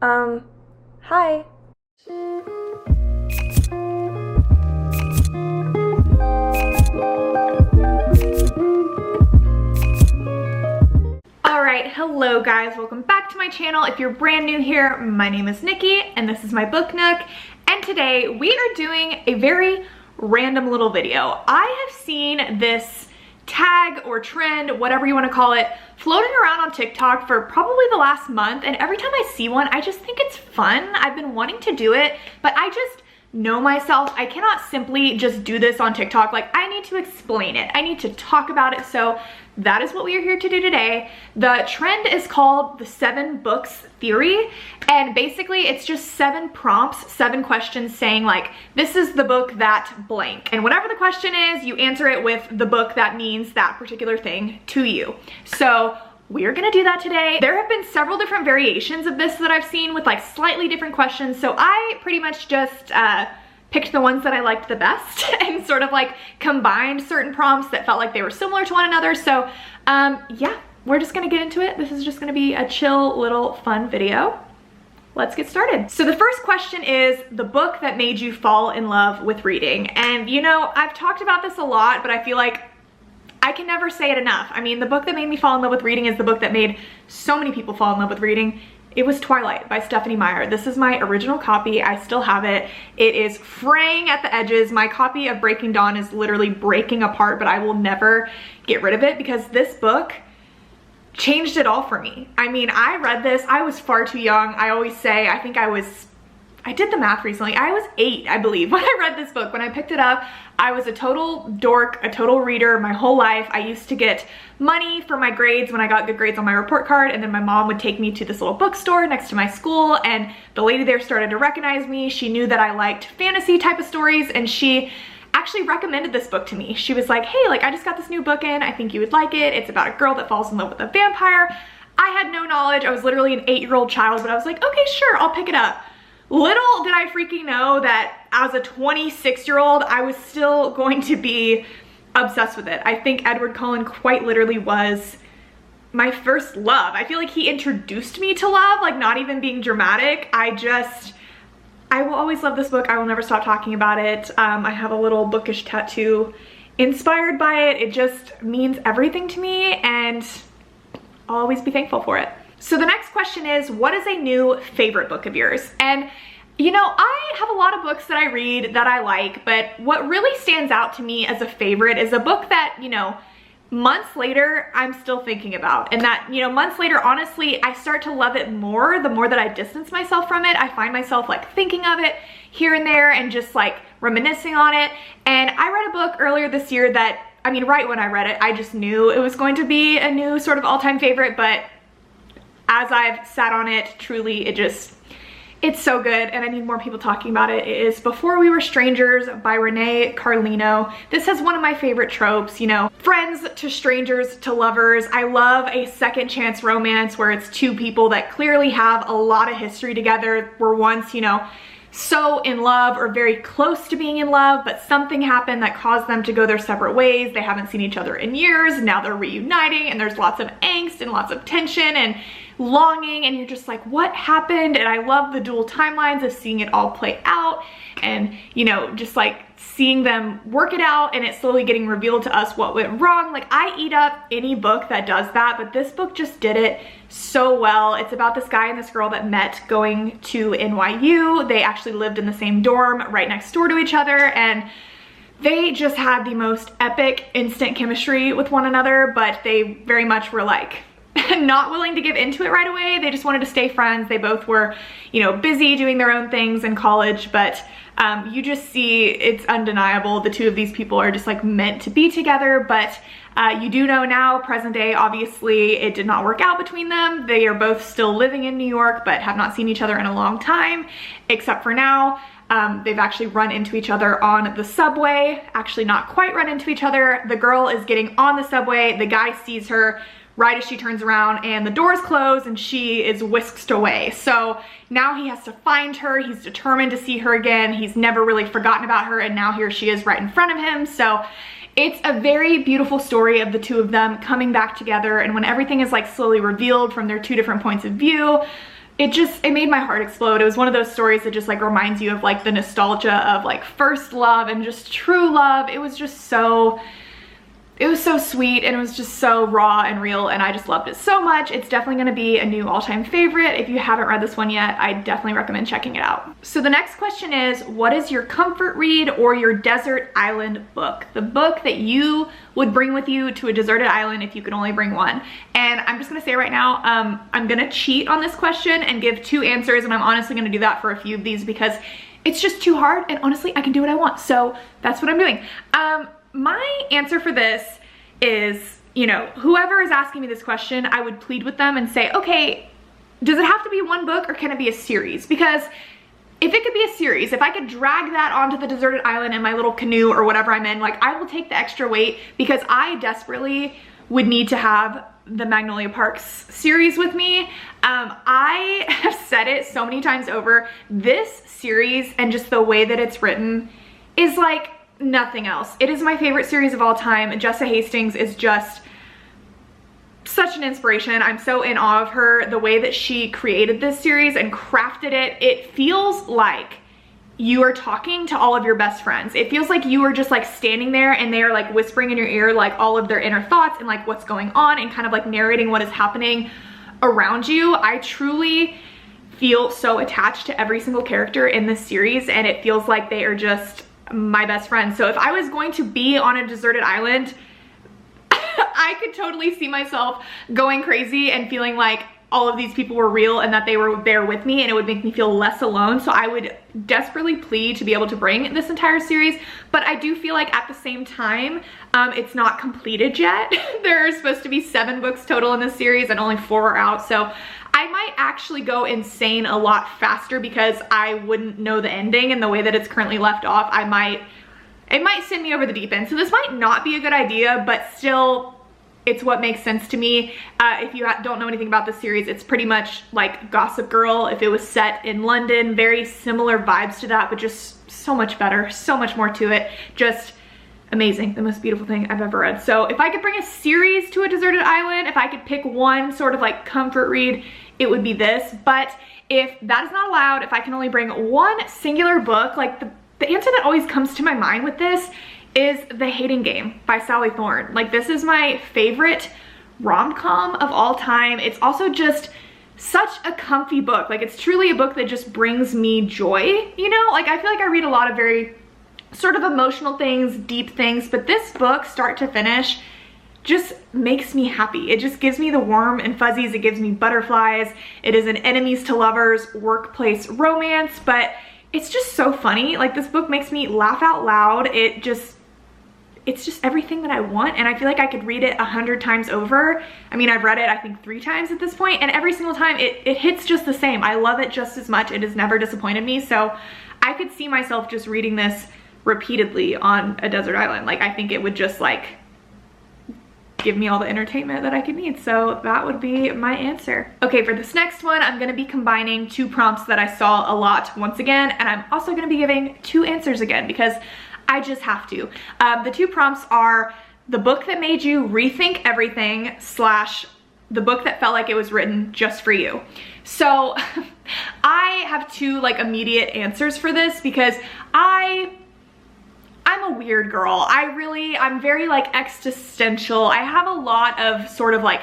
Hi. Alright, hello guys, welcome back to my channel. If you're brand new here, my name is Nikki and this is my book nook, and today we are doing a very random little video. I have seen this tag or trend, whatever you want to call it, floating around on TikTok for probably the last month, and every time I see one, I just think it's fun. I've been wanting to do it, but I just know myself. I cannot simply just do this on TikTok. Like, I need to explain it. I need to talk about it. So that is what we are here to do today. The trend is called the 7 books theory. And basically it's just 7 prompts, 7 questions saying like, this is the book that blank. And whatever the question is, you answer it with the book that means that particular thing to you. So we're gonna do that today. There have been several different variations of this that I've seen with like slightly different questions. So I pretty much just picked the ones that I liked the best and sort of like combined certain prompts that felt like they were similar to one another. So yeah, we're just gonna get into it. This is just gonna be a chill little fun video. Let's get started. So the first question is the book that made you fall in love with reading. And you know, I've talked about this a lot, but I feel like I can never say it enough. I mean, the book that made me fall in love with reading is the book that made so many people fall in love with reading. It was Twilight by Stephenie Meyer. This is my original copy. I still have it. It is fraying at the edges. My copy of Breaking Dawn is literally breaking apart, but I will never get rid of it because this book changed it all for me. I mean, I read this, I was far too young. I always say, I did the math recently. I was 8, I believe, when I read this book. When I picked it up, I was a total dork, a total reader my whole life. I used to get money for my grades when I got good grades on my report card, and then my mom would take me to this little bookstore next to my school, and the lady there started to recognize me. She knew that I liked fantasy type of stories, and she actually recommended this book to me. She was like, hey, like, I just got this new book in. I think you would like it. It's about a girl that falls in love with a vampire. I had no knowledge. I was literally an 8-year-old child, but I was like, okay, sure, I'll pick it up. Little did I freaking know that as a 26-year-old, I was still going to be obsessed with it. I think Edward Cullen quite literally was my first love. I feel like he introduced me to love, like not even being dramatic. I will always love this book. I will never stop talking about it. I have a little bookish tattoo inspired by it. It just means everything to me, and I'll always be thankful for it. So the next question is, what is a new favorite book of yours? And you know, I have a lot of books that I read that I like, but what really stands out to me as a favorite is a book that, you know, months later, I'm still thinking about. And that, you know, months later, honestly, I start to love it more the more that I distance myself from it. I find myself like thinking of it here and there and just like reminiscing on it. And I read a book earlier this year that, I mean, right when I read it, I just knew it was going to be a new sort of all-time favorite, but as I've sat on it, truly, it's so good, and I need more people talking about it. It is Before We Were Strangers by Renee Carlino. This has one of my favorite tropes, you know, friends to strangers to lovers. I love a second chance romance where it's 2 people that clearly have a lot of history together, were once, you know, so in love or very close to being in love, but something happened that caused them to go their separate ways. They haven't seen each other in years. Now they're reuniting, and there's lots of angst and lots of tension and longing, and you're just like, what happened? And I love the dual timelines of seeing it all play out, and you know, just like seeing them work it out and it slowly getting revealed to us what went wrong. Like, I eat up any book that does that, but this book just did it so well. It's about this guy and this girl that met going to NYU. They actually lived in the same dorm right next door to each other, and they just had the most epic instant chemistry with one another, but they very much were like not willing to give into it right away. They just wanted to stay friends. They both were, you know, busy doing their own things in college, but you just see, it's undeniable. The 2 of these people are just like meant to be together, but you do know now, present day, obviously it did not work out between them. They are both still living in New York, but have not seen each other in a long time, except for now. They've actually run into each other on the subway. Actually not quite run into each other. The girl is getting on the subway. The guy sees her right as she turns around, and the doors close and she is whisked away. So now he has to find her. He's determined to see her again. He's never really forgotten about her, and now here she is right in front of him. So it's a very beautiful story of the 2 of them coming back together, and when everything is like slowly revealed from their 2 different points of view, it made my heart explode. It was one of those stories that just like reminds you of like the nostalgia of like first love and just true love. It was just so, it was so sweet, and it was just so raw and real, and I just loved it so much. It's definitely gonna be a new all-time favorite. If you haven't read this one yet, I definitely recommend checking it out. So the next question is, what is your comfort read or your desert island book? The book that you would bring with you to a deserted island if you could only bring one. And I'm just gonna say right now, I'm gonna cheat on this question and give 2 answers, and I'm honestly gonna do that for a few of these because it's just too hard, and honestly, I can do what I want. So that's what I'm doing. My answer for this is, you know, whoever is asking me this question, I would plead with them and say, okay, does it have to be one book or can it be a series? Because if it could be a series, if I could drag that onto the deserted island in my little canoe or whatever I'm in, like I will take the extra weight because I desperately would need to have the Magnolia Parks series with me. I have said it so many times over, this series and just the way that it's written is like nothing else. It is my favorite series of all time. Jessa Hastings is just such an inspiration. I'm so in awe of her. The way that she created this series and crafted it, it feels like you are talking to all of your best friends. It feels like you are just like standing there and they are like whispering in your ear like all of their inner thoughts and like what's going on and kind of like narrating what is happening around you. I truly feel so attached to every single character in this series, and it feels like they are just my best friend. So if I was going to be on a deserted island, I could totally see myself going crazy and feeling like all of these people were real and that they were there with me, and it would make me feel less alone. So I would desperately plead to be able to bring this entire series, but I do feel like at the same time, it's not completed yet. There are supposed to be 7 books total in this series and only 4 are out. So I might actually go insane a lot faster because I wouldn't know the ending, and the way that it's currently left off, it might send me over the deep end. So this might not be a good idea, but still, it's what makes sense to me. If you don't know anything about this series, it's pretty much like Gossip Girl if it was set in London. Very similar vibes to that, but just so much better, so much more to it. Just amazing, the most beautiful thing I've ever read. So if I could bring a series to a deserted island, if I could pick one sort of like comfort read, it would be this. But if that is not allowed, if I can only bring one singular book, like the answer that always comes to my mind with this is The Hating Game by Sally Thorne. Like, this is my favorite rom-com of all time. It's also just such a comfy book. Like, it's truly a book that just brings me joy, you know? Like, I feel like I read a lot of very sort of emotional things, deep things, but this book, start to finish, just makes me happy. It just gives me the warm and fuzzies. It gives me butterflies. It is an enemies to lovers workplace romance, but it's just so funny. Like, this book makes me laugh out loud. It's just everything that I want, and I feel like I could read it 100 times over. I mean, I've read it I think 3 times at this point, and every single time it hits just the same. I love it just as much. It has never disappointed me, so I could see myself just reading this repeatedly on a desert island. Like, I think it would just like give me all the entertainment that I could need. So that would be my answer. Okay, for this next one, I'm gonna be combining 2 prompts that I saw a lot once again, and I'm also gonna be giving 2 answers again because I just have to. The 2 prompts are the book that made you rethink everything / the book that felt like it was written just for you. So I have 2 like immediate answers for this because I'm a weird girl. I'm very like existential. I have a lot of sort of like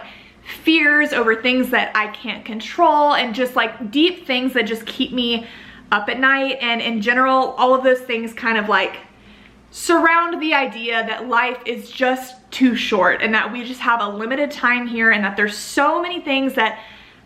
fears over things that I can't control, and just like deep things that just keep me up at night. And in general, all of those things kind of like surround the idea that life is just too short and that we just have a limited time here, and that there's so many things that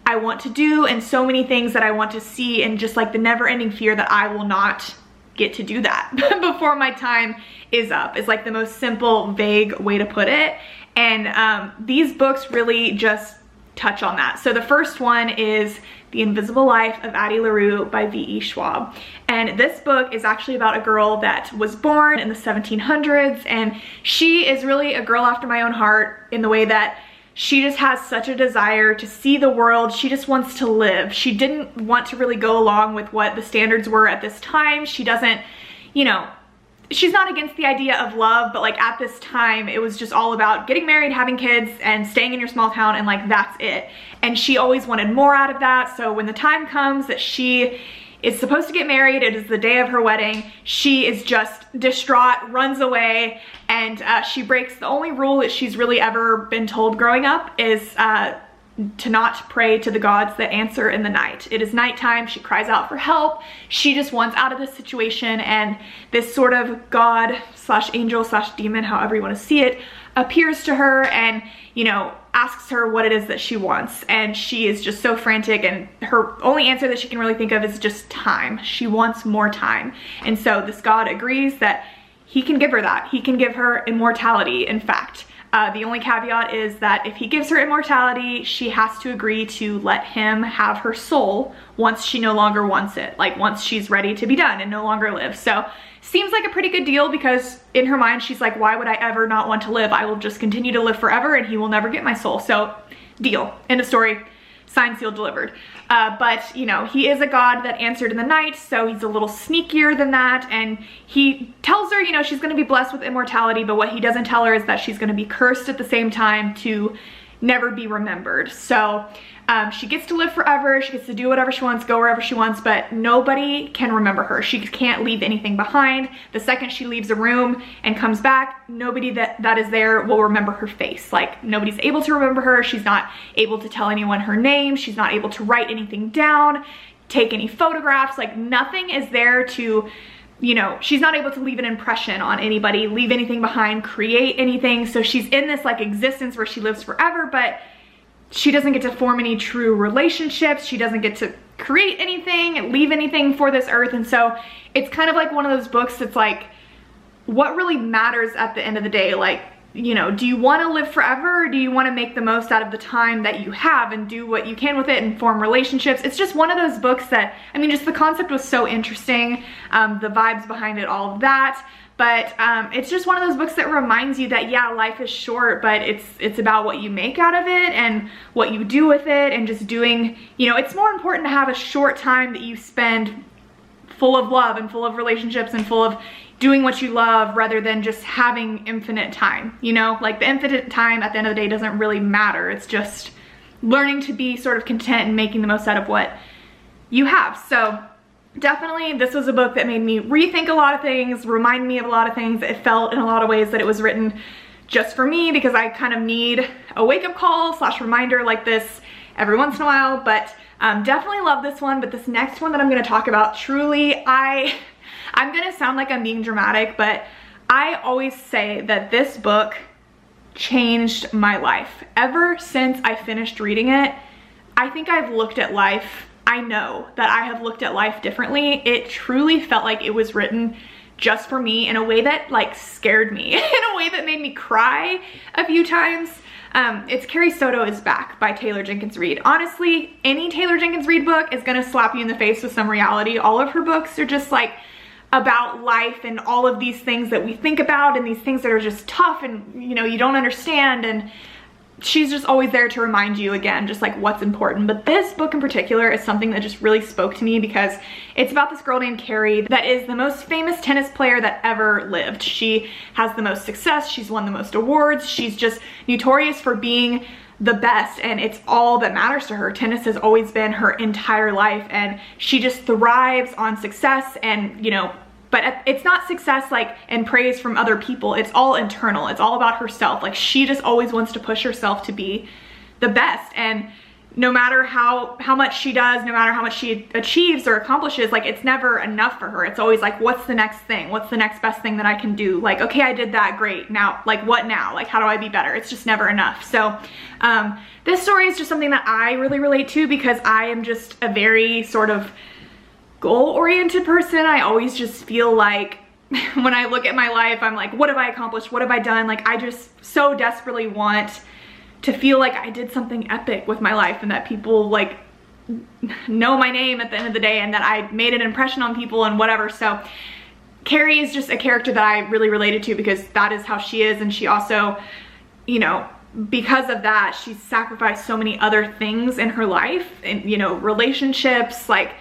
I want to do and so many things that I want to see, and just like the never-ending fear that I will not get to do that before my time is up is like the most simple, vague way to put it. And these books really just touch on that. So the first one is The Invisible Life of Addie LaRue by V.E. Schwab. And this book is actually about a girl that was born in the 1700s, and she is really a girl after my own heart in the way that she just has such a desire to see the world. She just wants to live. She didn't want to really go along with what the standards were at this time. She doesn't, you know, she's not against the idea of love, but like at this time it was just all about getting married, having kids, and staying in your small town, and like that's it. And she always wanted more out of that. So when the time comes that she is supposed to get married, it is the day of her wedding, she is just distraught, runs away, and she breaks the only rule that she's really ever been told growing up is to not pray to the gods that answer in the night. It is nighttime, she cries out for help, she just wants out of this situation, and this sort of god slash angel slash demon, however you want to see it, appears to her and, you know, asks her what it is that she wants. And she is just so frantic, and her only answer that she can really think of is just time. She wants more time. And so this god agrees that he can give her that. He can give her immortality, in fact. The only caveat is that if he gives her immortality, she has to agree to let him have her soul once she no longer wants it, like once she's ready to be done and no longer live. So seems like a pretty good deal, because in her mind she's like, why would I ever not want to live? I will just continue to live forever and he will never get my soul. So deal, end of story, signed, sealed, delivered. But you know, he is a god that answered in the night, so he's a little sneakier than that, and he tells her, you know, she's gonna be blessed with immortality, but what he doesn't tell her is that she's gonna be cursed at the same time to never be remembered. So she gets to live forever, she gets to do whatever she wants, go wherever she wants, but nobody can remember her. She can't leave anything behind. The second she leaves a room and comes back, nobody that is there will remember her face. Like, nobody's able to remember her. She's not able to tell anyone her name. She's not able to write anything down, take any photographs. Like, nothing is there to, you know, she's not able to leave an impression on anybody, leave anything behind, create anything. So she's in this like existence where she lives forever, but she doesn't get to form any true relationships. She doesn't get to create anything, leave anything for this earth. And so it's kind of like one of those books that's like, what really matters at the end of the day? Like, you know, do you want to live forever, or do you want to make the most out of the time that you have and do what you can with it and form relationships? It's just one of those books that, I mean, just the concept was so interesting, the vibes behind it, all of that. But it's just one of those books that reminds you that, yeah, life is short, but it's about what you make out of it and what you do with it, and just doing, you know, it's more important to have a short time that you spend full of love and full of relationships and full of doing what you love, rather than just having infinite time, you know? Like, the infinite time at the end of the day doesn't really matter. It's just learning to be sort of content and making the most out of what you have. So definitely, this was a book that made me rethink a lot of things, reminded me of a lot of things. It felt in a lot of ways that it was written just for me, because I kind of need a wake-up call slash reminder like this every once in a while. But definitely love this one. But this next one that I'm going to talk about, truly, I'm going to sound like I'm being dramatic, but I always say that this book changed my life. Ever since I finished reading it, I think I've looked at life, I know that I have looked at life differently. It truly felt like it was written just for me in a way that like scared me, in a way that made me cry a few times. It's Carrie Soto is Back by Taylor Jenkins Reid. Honestly, any Taylor Jenkins Reid book is gonna slap you in the face with some reality. All of her books are just like about life and all of these things that we think about, and these things that are just tough and, you know, you don't understand, and she's just always there to remind you again just like what's important. But this book in particular is something that just really spoke to me, because it's about this girl named Carrie that is the most famous tennis player that ever lived. She has the most success, she's won the most awards, she's just notorious for being the best, and it's all that matters to her. Tennis has always been her entire life, and she just thrives on success. And, you know, but it's not success like and praise from other people. It's all internal. It's all about herself. Like, she just always wants to push herself to be the best. And no matter how much she does, no matter how much she achieves or accomplishes, like, it's never enough for her. It's always like, what's the next thing? What's the next best thing that I can do? Like, okay, I did that, great. Now, like, what now? Like, how do I be better? It's just never enough. So this story is just something that I really relate to, because I am just a very sort of goal-oriented person. I always just feel like when I look at my life, I'm like, what have I accomplished? What have I done? Like, I just so desperately want to feel like I did something epic with my life, and that people like know my name at the end of the day, and that I made an impression on people and whatever. So Carrie is just a character that I really related to, because that is how she is. And she also, you know, because of that, she's sacrificed so many other things in her life, and, you know, relationships, like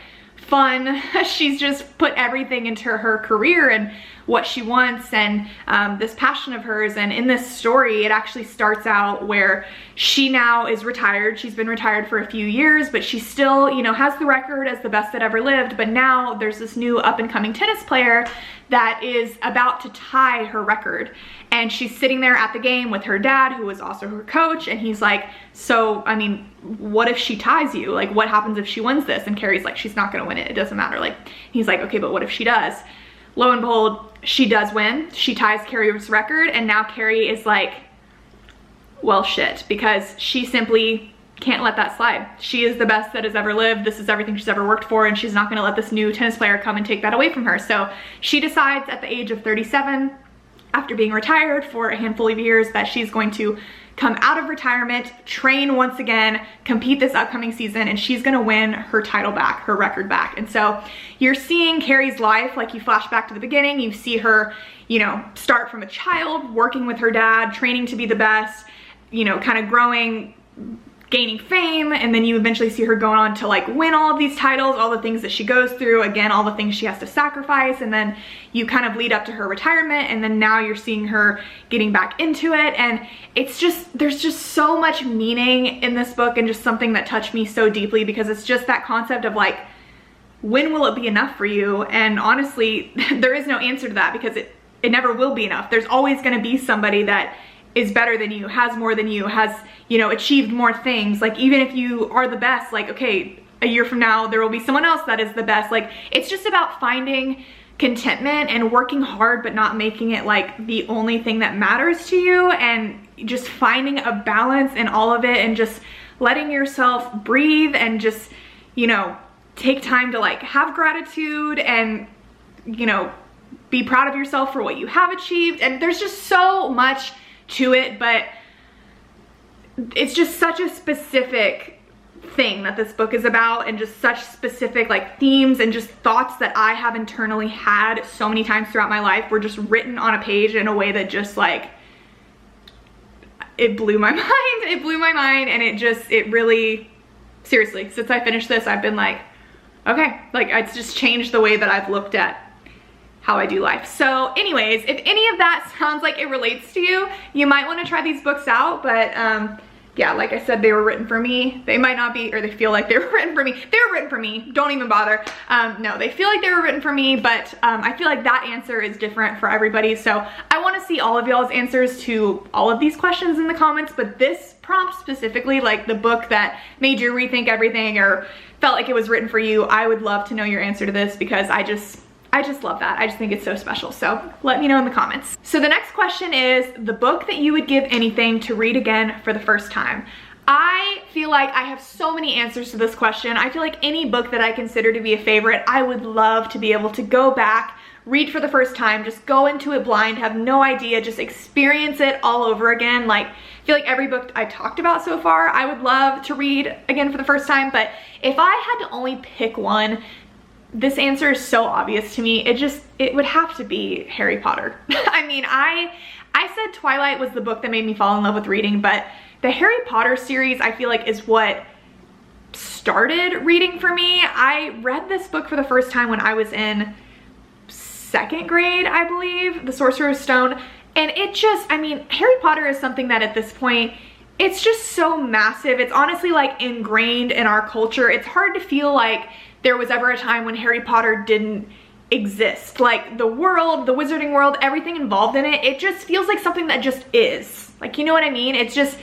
fun. She's just put everything into her career and what she wants, and this passion of hers. And in this story, it actually starts out where she now is retired. She's been retired for a few years, but she still, you know, has the record as the best that ever lived. But now there's this new up and coming tennis player that is about to tie her record. And she's sitting there at the game with her dad, who was also her coach, and he's like, so, I mean, what if she ties you? Like, what happens if she wins this? And Carrie's like, she's not gonna win it, it doesn't matter. Like, he's like, okay, but what if she does? Lo and behold, she does win. She ties Carrie's record, and now Carrie is like, well, shit, because she simply can't let that slide. She is the best that has ever lived. This is everything she's ever worked for, and she's not gonna let this new tennis player come and take that away from her. So she decides at the age of 37, after being retired for a handful of years, that she's going to come out of retirement, train once again, compete this upcoming season, and she's gonna win her title back, her record back. And so you're seeing Carrie's life, like you flash back to the beginning, you see her, you know, start from a child, working with her dad, training to be the best, you know, kind of growing, gaining fame, and then you eventually see her going on to like win all of these titles, all the things that she goes through, again, all the things she has to sacrifice, and then you kind of lead up to her retirement, and then now you're seeing her getting back into it. And it's just, there's just so much meaning in this book, and just something that touched me so deeply, because it's just that concept of like, when will it be enough for you? And honestly, there is no answer to that, because it never will be enough. There's always going to be somebody that is better than you, has more than you, has, you know, achieved more things. Like, even if you are the best, like, okay, a year from now, there will be someone else that is the best. Like, it's just about finding contentment and working hard, but not making it like the only thing that matters to you, and just finding a balance in all of it, and just letting yourself breathe, and just, you know, take time to like have gratitude, and, you know, be proud of yourself for what you have achieved. And there's just so much to it, but it's just such a specific thing that this book is about, and just such specific like themes and just thoughts that I have internally had so many times throughout my life were just written on a page in a way that just like, it blew my mind. It blew my mind, and it really, seriously, since I finished this, I've been like, okay, like, it's just changed the way that I've looked at how I do life. So anyways, if any of that sounds like it relates to you, you might want to try these books out. But yeah, like I said, they were written for me. They might not be, or they feel like they were written for me. They were written for me, don't even bother. No, they feel like they were written for me, but I feel like that answer is different for everybody. So I want to see all of y'all's answers to all of these questions in the comments, but this prompt specifically, like the book that made you rethink everything or felt like it was written for you, I would love to know your answer to this, because I just love that. I just think it's so special. So let me know in the comments. So the next question is the book that you would give anything to read again for the first time. I feel like I have so many answers to this question. I feel like any book that I consider to be a favorite, I would love to be able to go back, read for the first time, just go into it blind, have no idea, just experience it all over again. Like, I feel like every book I talked about so far, I would love to read again for the first time. But if I had to only pick one, this answer is so obvious to me. It would have to be Harry Potter. I mean, I said Twilight was the book that made me fall in love with reading, but the Harry Potter series, I feel like, is what started reading for me. I read this book for the first time when I was in 2nd grade, I believe, The Sorcerer's Stone. And it just, I mean, Harry Potter is something that at this point, it's just so massive. It's honestly like ingrained in our culture. It's hard to feel like there was ever a time when Harry Potter didn't exist. Like, the world, the wizarding world, everything involved in it, it just feels like something that just is. Like, you know what I mean? It's just,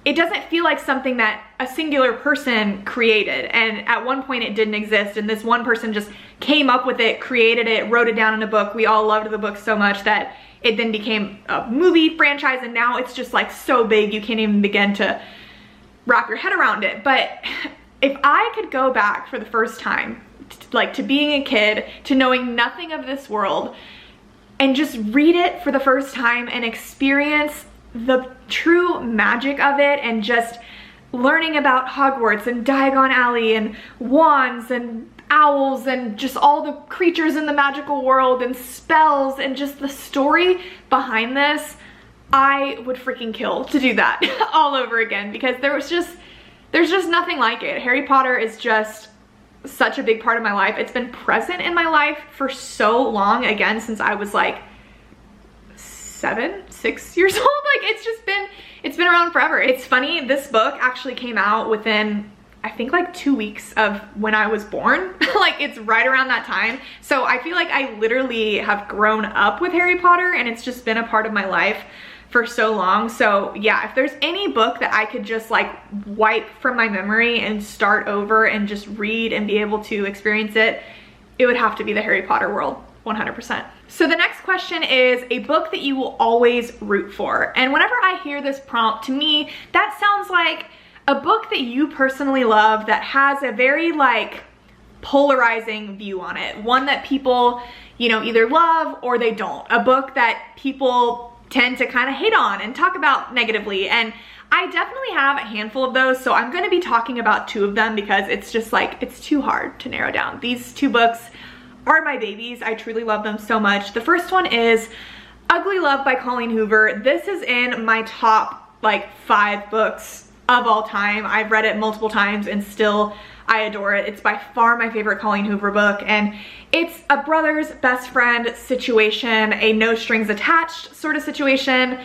it doesn't feel like something that a singular person created, and at one point it didn't exist, and this one person just came up with it, created it, wrote it down in a book. We all loved the book so much that it then became a movie franchise, and now it's just like so big you can't even begin to wrap your head around it. But if I could go back for the first time, like to being a kid, to knowing nothing of this world, and just read it for the first time and experience the true magic of it, and just learning about Hogwarts and Diagon Alley and wands and owls and just all the creatures in the magical world and spells and just the story behind this, I would freaking kill to do that all over again, because there's just nothing like it. Harry Potter is just such a big part of my life. It's been present in my life for so long, again, since I was like 6 years old. Like it's been around forever. It's funny, this book actually came out within, I think, like 2 weeks of when I was born. Like it's right around that time. So I feel like I literally have grown up with Harry Potter, and it's just been a part of my life for so long. So yeah, if there's any book that I could just like wipe from my memory and start over and just read and be able to experience it, it would have to be the Harry Potter world, 100%. So the next question is a book that you will always root for. And whenever I hear this prompt, to me, that sounds like a book that you personally love that has a very like polarizing view on it. One that people, you know, either love or they don't. A book that people tend to kind of hate on and talk about negatively. And I definitely have a handful of those. So I'm going to be talking about 2 of them because it's just like, it's too hard to narrow down. These 2 books are my babies. I truly love them so much. The first one is Ugly Love by Colleen Hoover. This is in my top like 5 books of all time. I've read it multiple times and still I adore it. It's by far my favorite Colleen Hoover book, and it's a brother's best friend situation, a no strings attached sort of situation.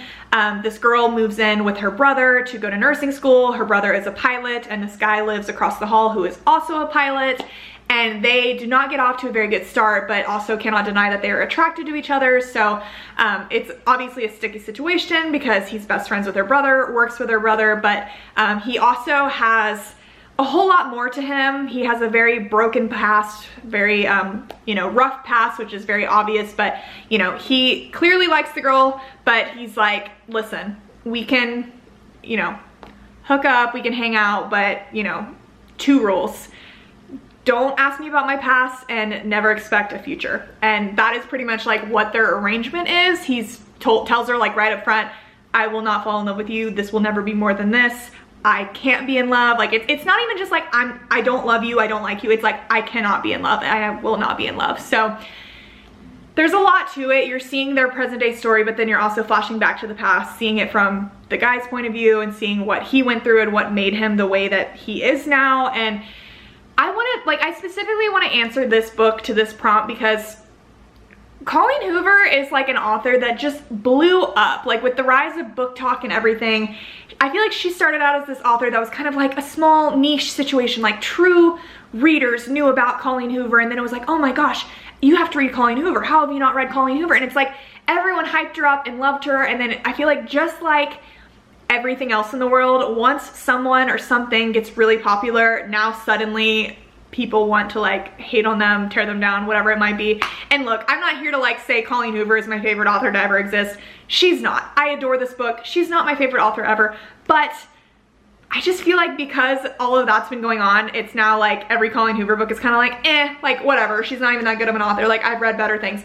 This girl moves in with her brother to go to nursing school. Her brother is a pilot, and this guy lives across the hall who is also a pilot. And they do not get off to a very good start, but also cannot deny that they are attracted to each other. So it's obviously a sticky situation because he's best friends with her brother, works with her brother, but he also has a whole lot more to him. He has a very broken past, very, you know, rough past, which is very obvious, but, you know, he clearly likes the girl, but he's like, listen, we can, you know, hook up, we can hang out, but, you know, 2 rules. Don't ask me about my past and never expect a future. And that is pretty much like what their arrangement is. He's tells her like right up front, I will not fall in love with you. This will never be more than this. I can't be in love. Like it's not even just like I don't love you, I don't like you. It's like I cannot be in love and I will not be in love. So there's a lot to it. You're seeing their present day story, but then you're also flashing back to the past, seeing it from the guy's point of view and seeing what he went through and what made him the way that he is now. And I specifically want to answer this book to this prompt because Colleen Hoover is like an author that just blew up, like with the rise of book talk and everything. I feel like she started out as this author that was kind of like a small niche situation, like true readers knew about Colleen Hoover, and then it was like, oh my gosh, you have to read Colleen Hoover. How have you not read Colleen Hoover? And it's like everyone hyped her up and loved her, and then I feel like just like everything else in the world, once someone or something gets really popular, now suddenly people want to like hate on them, tear them down, whatever it might be. And look, I'm not here to like say Colleen Hoover is my favorite author to ever exist. She's not. I adore this book. She's not my favorite author ever, but I just feel like because all of that's been going on, it's now like every Colleen Hoover book is kind of like, like whatever. She's not even that good of an author. Like I've read better things.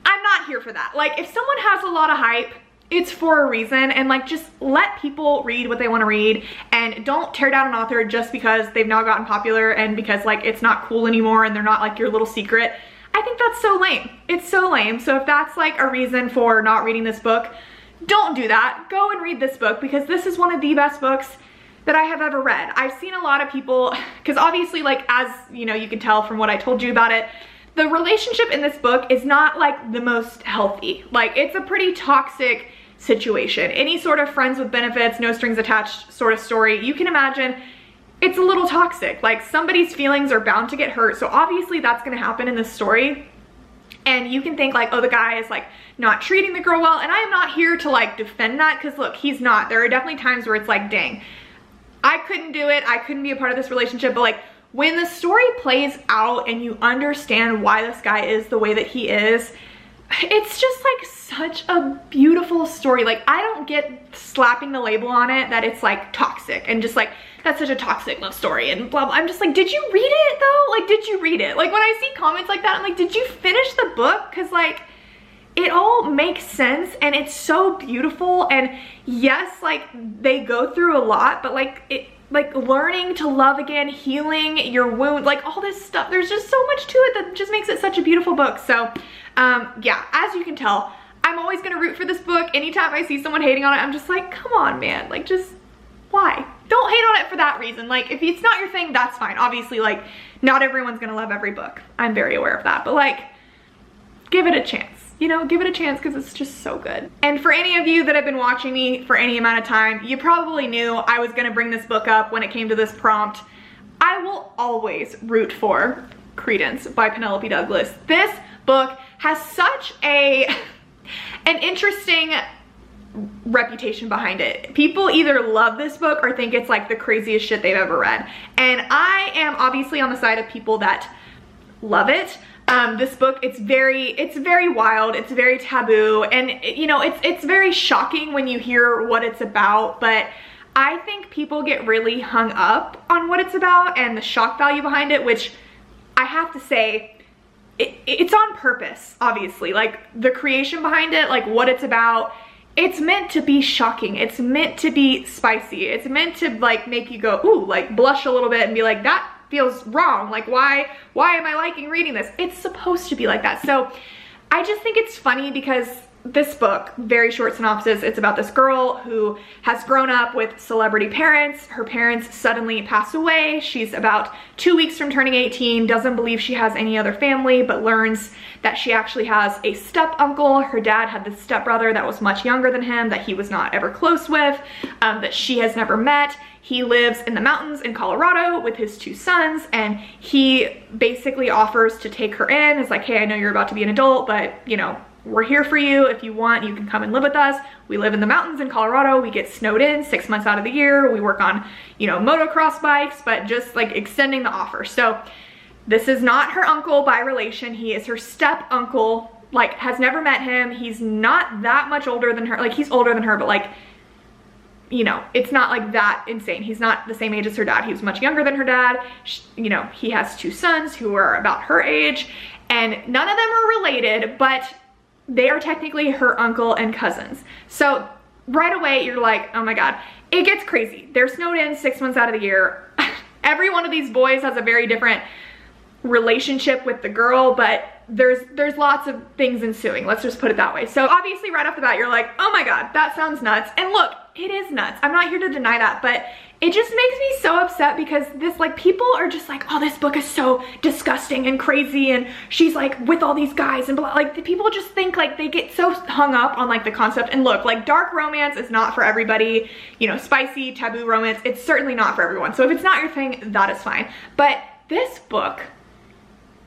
I'm not here for that. Like if someone has a lot of hype, it's for a reason, and like just let people read what they want to read and don't tear down an author just because they've now gotten popular and because like it's not cool anymore and they're not like your little secret. I think that's so lame. It's so lame. So if that's like a reason for not reading this book, don't do that. Go and read this book because this is one of the best books that I have ever read. I've seen a lot of people, because obviously like as you know, you can tell from what I told you about it, the relationship in this book is not like the most healthy. Like it's a pretty toxic situation. Any sort of friends with benefits, no strings attached sort of story, you can imagine it's a little toxic. Like somebody's feelings are bound to get hurt. So obviously that's gonna happen in this story. And you can think like, oh, the guy is like not treating the girl well. And I am not here to like defend that because look, he's not. There are definitely times where it's like, dang, I couldn't do it. I couldn't be a part of this relationship. But like when the story plays out and you understand why this guy is the way that he is, it's just like such a beautiful story. Like I don't get slapping the label on it that it's like toxic and just like that's such a toxic love story and blah blah. I'm just like, did you read it though? Like did you read it? Like when I see comments like that, I'm like, did you finish the book? Because like it all makes sense and it's so beautiful. And yes, like they go through a lot, but like it, like learning to love again, healing your wound, like all this stuff, there's just so much to it that just makes it such a beautiful book. So yeah, as you can tell, I'm always gonna root for this book. Anytime I see someone hating on it, I'm just like, come on man, like just why? don't hate on it for that reason. Like, if it's not your thing, that's fine. Obviously, like, not everyone's gonna love every book. I'm very aware of that, but like, give it a chance. You know, give it a chance because it's just so good. And for any of you that have been watching me for any amount of time, you probably knew I was gonna bring this book up when it came to this prompt. I will always root for Credence by Penelope Douglas. This book has such an interesting reputation behind it. People either love this book or think it's like the craziest shit they've ever read. And I am obviously on the side of people that love it. This book, it's very wild, it's very taboo, and you know, it's very shocking when you hear what it's about, but I think people get really hung up on what it's about and the shock value behind it, which I have to say, it's on purpose, obviously. Like, the creation behind it, like what it's about, it's meant to be shocking. It's meant to be spicy. It's meant to like make you go, ooh, like blush a little bit and be like, that feels wrong. Like, why am I liking reading this? It's supposed to be like that. So I just think it's funny because this book, very short synopsis, it's about this girl who has grown up with celebrity parents. Her parents suddenly pass away. She's about 2 weeks from turning 18, doesn't believe she has any other family, but learns that she actually has a step uncle. Her dad had this step brother that was much younger than him, that he was not ever close with, that she has never met. He lives in the mountains in Colorado with his 2 sons, and he basically offers to take her in. It's like, hey, I know you're about to be an adult, but you know, we're here for you. If you want, you can come and live with us. We live in the mountains in Colorado. We get snowed in 6 months out of the year. We work on, you know, motocross bikes, but just like extending the offer. So this is not her uncle by relation. He is her step uncle, like has never met him. He's not that much older than her. Like, he's older than her, but like, you know, it's not like that insane. He's not the same age as her dad. He was much younger than her dad. You know, he has 2 sons who are about her age, and none of them are related, but they are technically her uncle and cousins. So right away you're like, oh my God, it gets crazy. They're snowed in 6 months out of the year. Every one of these boys has a very different relationship with the girl, but there's lots of things ensuing. Let's just put it that way. So obviously right off the bat, you're like, oh my God, that sounds nuts. And look, it is nuts. I'm not here to deny that, but it just makes me so upset because this, like, people are just like, oh, this book is so disgusting and crazy, and she's like with all these guys and blah. Like, the people just think, like, they get so hung up on like the concept. And look, like, dark romance is not for everybody. You know, spicy taboo romance, it's certainly not for everyone. So if it's not your thing, that is fine. But this book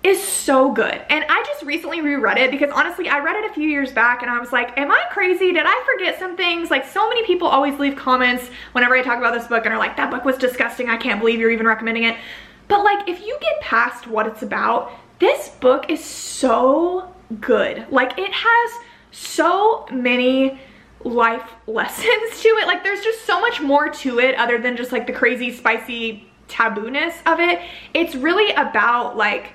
is so good, and I just recently reread it because honestly I read it a few years back and I was like, am I crazy? Did I forget some things? Like, so many people always leave comments whenever I talk about this book and are like, that book was disgusting, I can't believe you're even recommending it. But like, if you get past what it's about, this book is so good. Like, it has so many life lessons to it. Like, there's just so much more to it other than just like the crazy spicy tabooness of it. It's really about like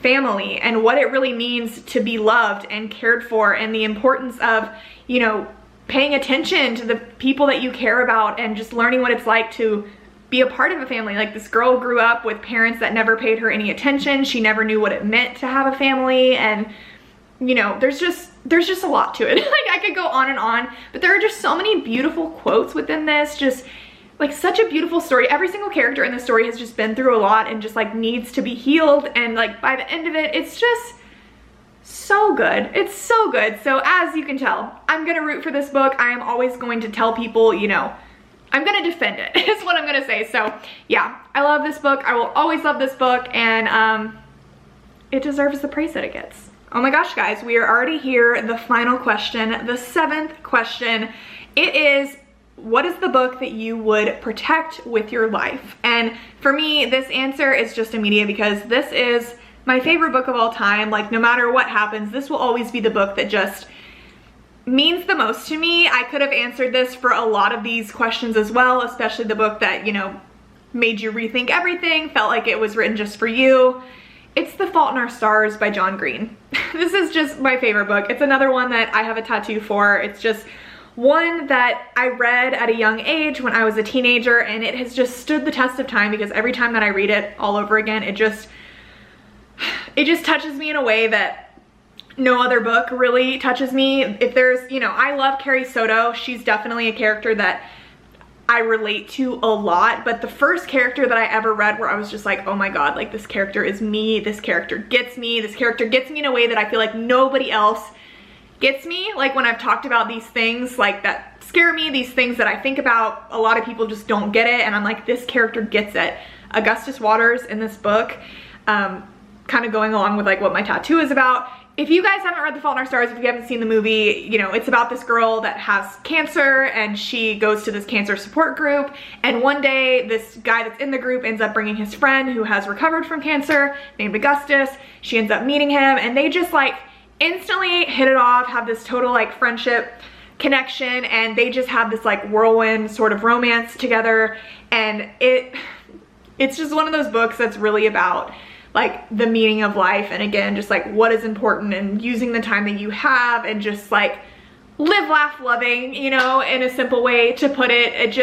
family and what it really means to be loved and cared for, and the importance of, you know, paying attention to the people that you care about and just learning what it's like to be a part of a family. Like, this girl grew up with parents that never paid her any attention. She never knew what it meant to have a family, and you know, there's just a lot to it. Like, I could go on, but there are just so many beautiful quotes within this. Just like, such a beautiful story. Every single character in the story has just been through a lot and just like needs to be healed, and like by the end of it, it's just so good. It's so good. So as you can tell, I'm gonna root for this book. I am always going to tell people, you know, I'm gonna defend it is what I'm gonna say. So yeah, I love this book. I will always love this book, and it deserves the praise that it gets. Oh my gosh, guys, we are already here. The final question, the 7th question. It is, what is the book that you would protect with your life? And for me, this answer is just immediate because this is my favorite book of all time. Like, no matter what happens, this will always be the book that just means the most to me. I could have answered this for a lot of these questions as well, especially the book that, you know, made you rethink everything, felt like it was written just for you. It's The Fault in Our Stars by John Green. This is just my favorite book. It's another one that I have a tattoo for. It's just one that I read at a young age when I was a teenager, and it has just stood the test of time because every time that I read it all over again, it just touches me in a way that no other book really touches me. If there's, you know, I love Carrie Soto. She's definitely a character that I relate to a lot, but the first character that I ever read where I was just like, oh my god, like this character is me, this character gets me in a way that I feel like nobody else gets me. Like when I've talked about these things like that scare me, these things that I think about, a lot of people just don't get it, and I'm like, this character gets it. Augustus Waters in this book, kind of going along with like what my tattoo is about. If you guys haven't read The Fault in Our Stars, if you haven't seen the movie, you know, it's about this girl that has cancer and she goes to this cancer support group, and one day this guy that's in the group ends up bringing his friend who has recovered from cancer named Augustus. She ends up meeting him and they just like instantly hit it off, have this total like friendship connection, and they just have this like whirlwind sort of romance together, and it's just one of those books that's really about like the meaning of life, and again, just like what is important and using the time that you have and just like live, laugh, loving, you know, in a simple way to put it. It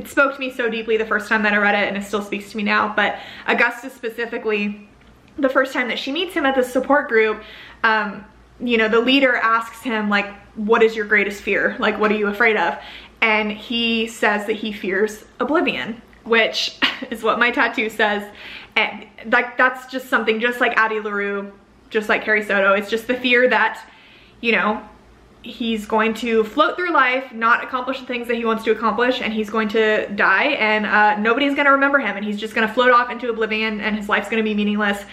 spoke to me so deeply the first time that I read it, and it still speaks to me now. But Augustus specifically, the first time that she meets him at the support group, you know, the leader asks him like, what is your greatest fear? Like, what are you afraid of? And he says that he fears oblivion, which is what my tattoo says. And like, that's just something, just like Addie LaRue, just like Carrie Soto, it's just the fear that, you know, he's going to float through life, not accomplish the things that he wants to accomplish, and he's going to die, and nobody's gonna remember him, and he's just gonna float off into oblivion, and his life's gonna be meaningless,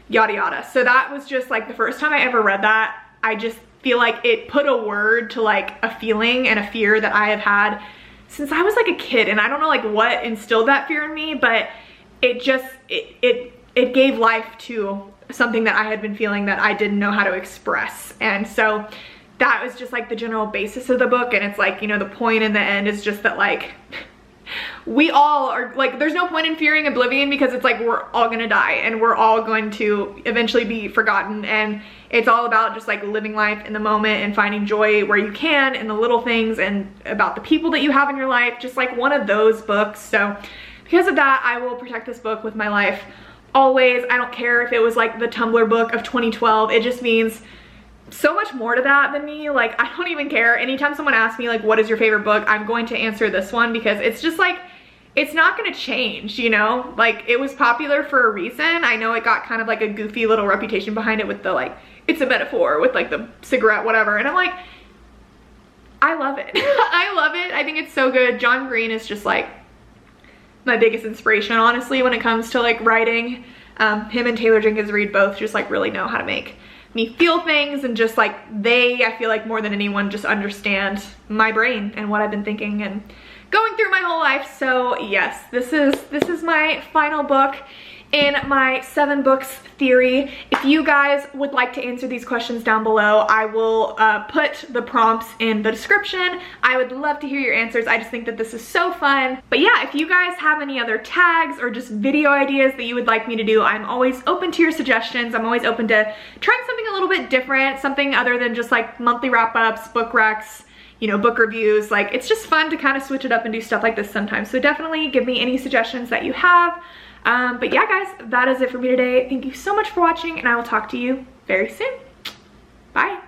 yada yada. So that was just like the first time I ever read that. I just feel like it put a word to like a feeling and a fear that I have had since I was like a kid, and I don't know like what instilled that fear in me, but it just, it gave life to something that I had been feeling that I didn't know how to express. And so that was just like the general basis of the book, and it's like, you know, the point in the end is just that like, we all are like, there's no point in fearing oblivion, because it's like we're all gonna die and we're all going to eventually be forgotten, and it's all about just like living life in the moment and finding joy where you can in the little things and about the people that you have in your life, just like one of those books. So because of that, I will protect this book with my life always. I don't care if it was like the Tumblr book of 2012. It just means so much more to that than me. Like, I don't even care. Anytime someone asks me like, what is your favorite book, I'm going to answer this one, because it's just like, it's not gonna change, you know? Like, it was popular for a reason. I know it got kind of like a goofy little reputation behind it with the like, it's a metaphor with like the cigarette, whatever. And I'm like, I love it. I love it. I think it's so good. John Green is just like my biggest inspiration, honestly, when it comes to like writing. Him and Taylor Jenkins Reid both just like really know how to make me feel things, and just like I feel like more than anyone just understand my brain and what I've been thinking and going through my whole life. So yes, this is my final book in my 7 books theory. If you guys would like to answer these questions down below, I will put the prompts in the description. I would love to hear your answers. I just think that this is so fun. But yeah, if you guys have any other tags or just video ideas that you would like me to do, I'm always open to your suggestions. I'm always open to trying something a little bit different, something other than just like monthly wrap-ups, book recs, you know, book reviews. Like, it's just fun to kind of switch it up and do stuff like this sometimes. So definitely give me any suggestions that you have. But yeah, guys, that is it for me today. Thank you so much for watching, and I will talk to you very soon. Bye.